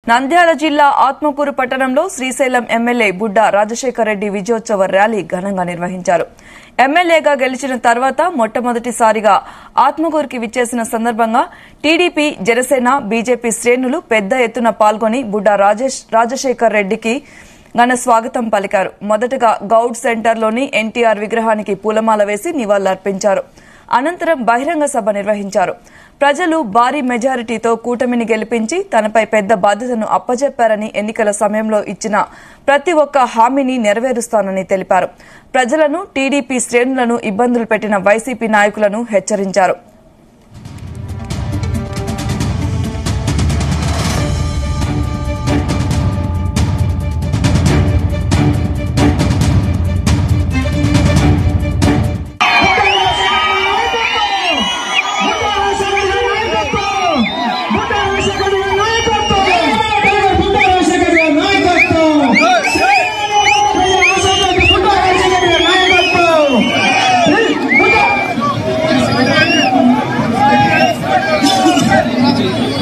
నంద్యాల జిల్లా ఆత్మకూరు పట్టణంలో శ్రీశైలం ఎమ్మెల్యే బుడ్డా రాజశేఖర్ రెడ్డి విజయోత్సవ ర్యాలీ ఘనంగా నిర్వహించారు. ఎమ్మెల్యేగా గెలిచిన తర్వాత మొట్టమొదటిసారిగా ఆత్మకూరుకి విచ్చేసిన సందర్భంగా టీడీపీ, జనసేన, బీజేపీ శ్రేణులు పెద్ద ఎత్తున పాల్గొని బుడ్డా రాజశేఖర్ రెడ్డికి ఘన స్వాగతం పలికారు. మొదటగా గౌడ్ సెంటర్లోని ఎన్టీఆర్ విగ్రహానికి పూలమాల వేసి నివాళులర్పించారు. అనంతరం బహిరంగ సభ నిర్వహించారు. ప్రజలు భారీ మెజారిటీతో కూటమిని గెలిపించి తనపై పెద్ద బాధ్యతను అప్పజెప్పారని, ఎన్నికల సమయంలో ఇచ్చిన ప్రతి ఒక్క హామీని నెరవేరుస్తానని తెలిపారు. ప్రజలను, టీడీపీ శ్రేణులను ఇబ్బందులు పెట్టిన వైసీపీ నాయకులను హెచ్చరించారు. जी